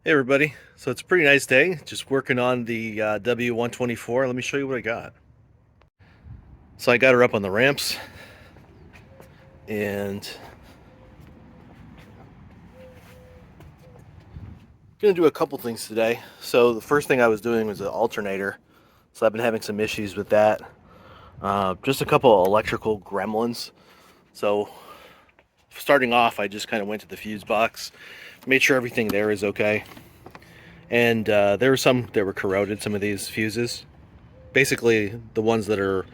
Hey everybody, so it's a pretty nice day, just working on the W124. Let me show you what I got. So I got her up on the ramps and gonna do a couple things today. So the first thing I was doing was an alternator. So I've been having some issues with that. Just a couple of electrical gremlins. So starting off, I just kind of went to the fuse box, made sure everything there is okay. And there were some that were corroded, some of these fuses. Basically, the ones that are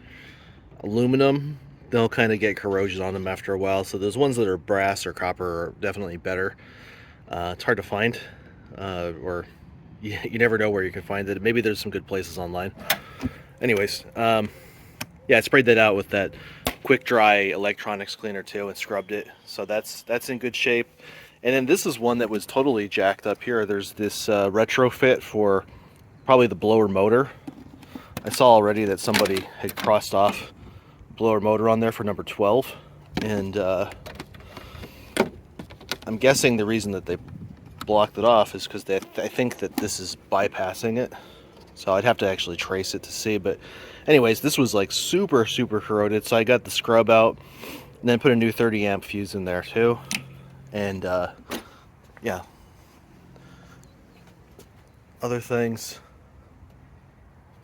aluminum, they'll kind of get corrosion on them after a while. So those ones that are brass or copper are definitely better. It's hard to find, or you never know where you can find it. Maybe there's some good places online. Anyways, yeah, I sprayed that out with that quick dry electronics cleaner too and scrubbed it. So that's in good shape. And then this is one that was totally jacked up here. There's this retrofit for probably the blower motor. I saw already that somebody had crossed off blower motor on there for number 12, and I'm guessing the reason that they blocked it off is because I think that this is bypassing it, so I'd have to actually trace it to see. But anyways, this was like super corroded, so I got the scrub out and then put a new 30 amp fuse in there too. And yeah, other things,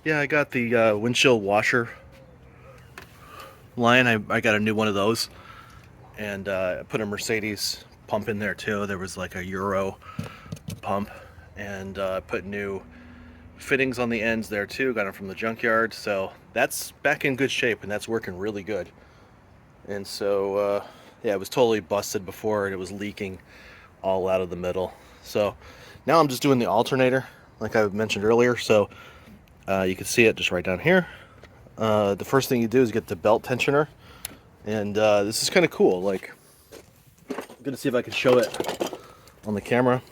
yeah, I got the windshield washer line. I got a new one of those, and I put a Mercedes pump in there too. There was like a Euro pump, and put new fittings on the ends there too. Got them from the junkyard, so that's back in good shape and that's working really good. And so yeah, it was totally busted before and it was leaking all out of the middle. So now I'm just doing the alternator like I mentioned earlier. So you can see it just right down here. The first thing you do is get the belt tensioner, and this is kind of cool. Like, I'm gonna see if I can show it on the camera.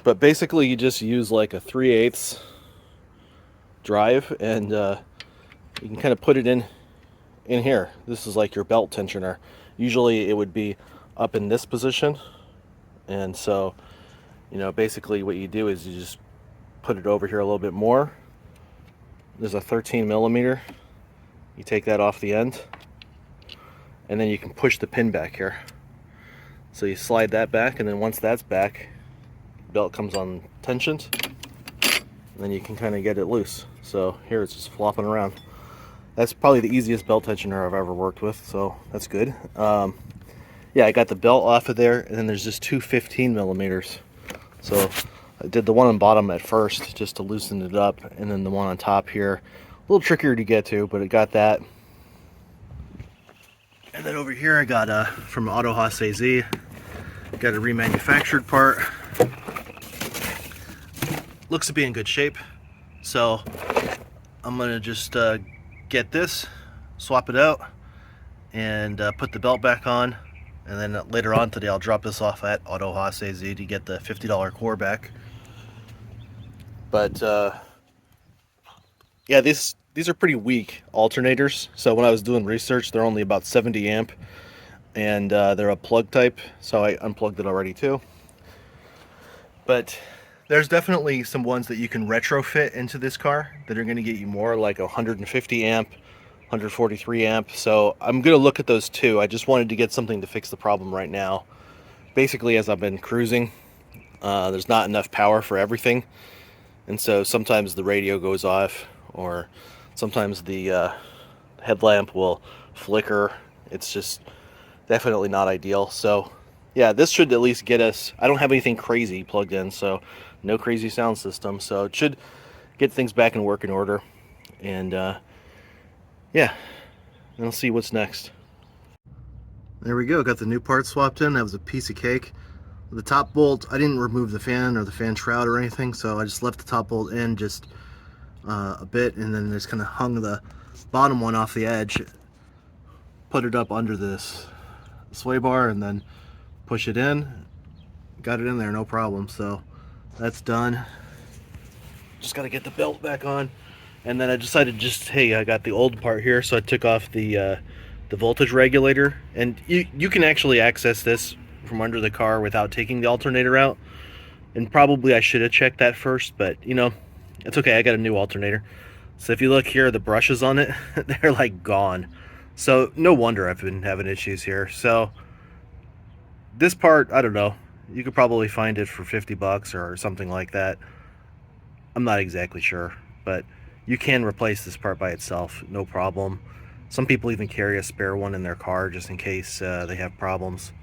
But basically, you just use like a 3/8 drive, and you can kind of put it in here. This is like your belt tensioner. Usually, it would be up in this position, and so basically, what you do is you just put it over here a little bit more. There's a 13 millimeter. You take that off the end, and then you can push the pin back here. So you slide that back, and then once that's back, the belt comes on tensioned, and then you can kind of get it loose. So here it's just flopping around. That's probably the easiest belt tensioner I've ever worked with, so that's good. Yeah, I got the belt off of there, and then there's just two 15 millimeters. So I did the one on the bottom at first just to loosen it up, and then the one on top here, a little trickier to get to, but it got that. And then over here I got from Autohaus AZ, got a remanufactured part. Looks to be in good shape, so I'm gonna just get this, swap it out, and put the belt back on. And then later on today I'll drop this off at Autohaus AZ to get the $50 core back. But yeah, these are pretty weak alternators. So when I was doing research, they're only about 70 amp, and they're a plug type. So I unplugged it already too. But there's definitely some ones that you can retrofit into this car that are going to get you more, like 150 amp, 143 amp. So I'm going to look at those too. I just wanted to get something to fix the problem right now. Basically, as I've been cruising, there's not enough power for everything. And so sometimes the radio goes off, or sometimes the headlamp will flicker. It's just definitely not ideal. So yeah, this should at least get us, I don't have anything crazy plugged in, so no crazy sound system. So it should get things back in working order. And yeah, and I'll see what's next. There we go, got the new part swapped in. That was a piece of cake. The top bolt, I didn't remove the fan or the fan shroud or anything, so I just left the top bolt in just a bit, and then just kind of hung the bottom one off the edge, put it up under this sway bar, and then push it in. Got it in there, no problem. So that's done. Just got to get the belt back on. And then I decided just, hey, I got the old part here, so I took off the voltage regulator, and you can actually access this from under the car without taking the alternator out. and probably I should have checked that first, but you know, it's okay. I got a new alternator. So if you look here, the brushes on it, they're like gone. So no wonder I've been having issues here. So this part, I don't know. You could probably find it for 50 bucks or something like that. I'm not exactly sure, but you can replace this part by itself, no problem. Some people even carry a spare one in their car just in case they have problems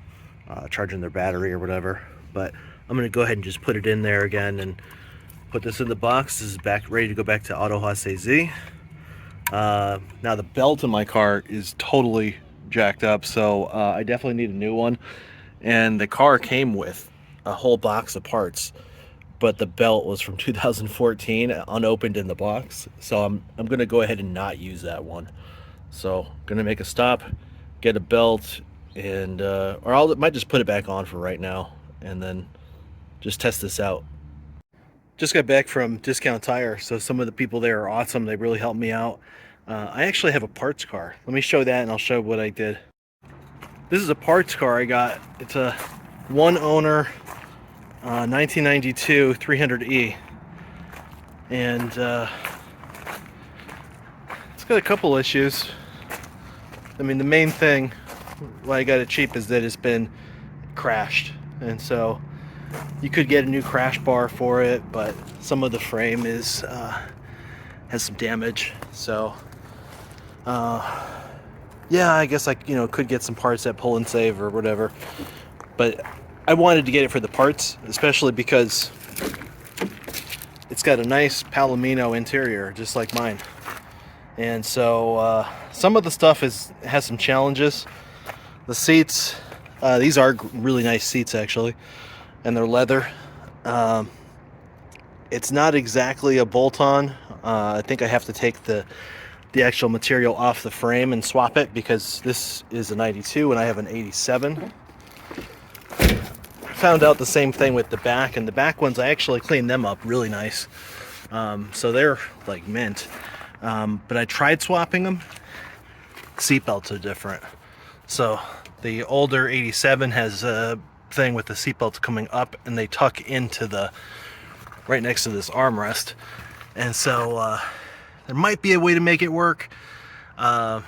charging their battery or whatever. But I'm going to go ahead and just put it in there again and put this in the box. This is back ready to go back to Autohaus AZ. Now the belt in my car is totally jacked up, so I definitely need a new one. And the car came with a whole box of parts, but the belt was from 2014, unopened in the box. So I'm going to go ahead and not use that one. So I'm going to make a stop, get a belt, and or I might just put it back on for right now and then just test this out. Just got back from Discount Tire, so some of the people there are awesome. They really helped me out. I actually have a parts car. Let me show that and I'll show what I did. This is a parts car I got. It's a one owner 1992 300E, and it's got a couple issues. I mean, the main thing why I got it cheap is that it's been crashed, and so you could get a new crash bar for it, but some of the frame is has some damage. So yeah, I guess I could get some parts at Pull and Save or whatever, but I wanted to get it for the parts, especially because it's got a nice Palomino interior just like mine. And so some of the stuff has some challenges. The seats, these are really nice seats actually, and they're leather. It's not exactly a bolt-on. I think I have to take the actual material off the frame and swap it, because this is a 92 and I have an 87. Found out the same thing with the back, and the back ones I actually cleaned them up really nice. So they're like mint. But I tried swapping them. Seatbelts are different. So the older 87 has a thing with the seatbelts coming up, and they tuck into the right next to this armrest. And so there might be a way to make it work. Where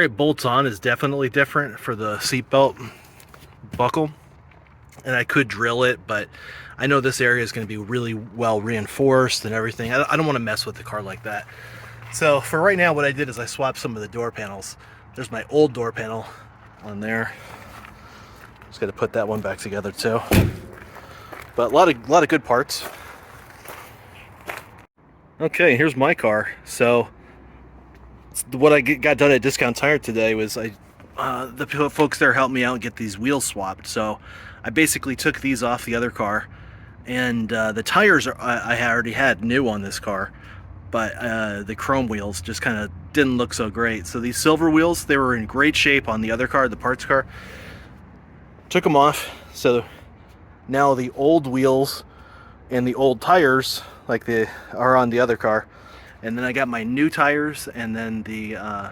it bolts on is definitely different for the seatbelt buckle, and I could drill it, but I know this area is going to be really well reinforced and everything. I don't want to mess with the car like that. So for right now, what I did is I swapped some of the door panels. There's my old door panel on there. Just got to put that one back together too. But a lot of good parts. Okay, here's my car. So what I got done at Discount Tire today was the folks there helped me out and get these wheels swapped. So I basically took these off the other car, and the tires I already had new on this car, but the chrome wheels just kind of didn't look so great. So these silver wheels, they were in great shape on the other car, the parts car. Took them off, so now the old wheels and the old tires like they are on the other car, and then I got my new tires and then the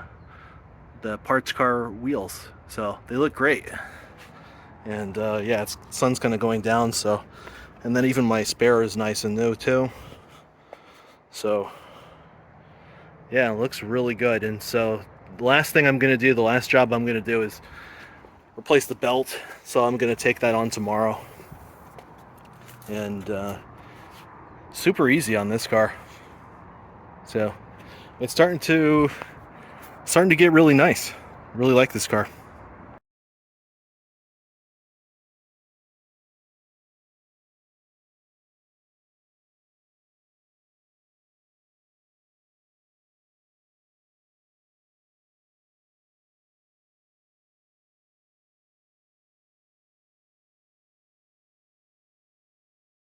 parts car wheels, so they look great. And yeah, sun's kind of going down, so, and then even my spare is nice and new too. So yeah, it looks really good. And so the last thing I'm going to do, the last job I'm going to do is replace the belt. So I'm going to take that on tomorrow. And super easy on this car. So it's starting to get really nice. Really like this car.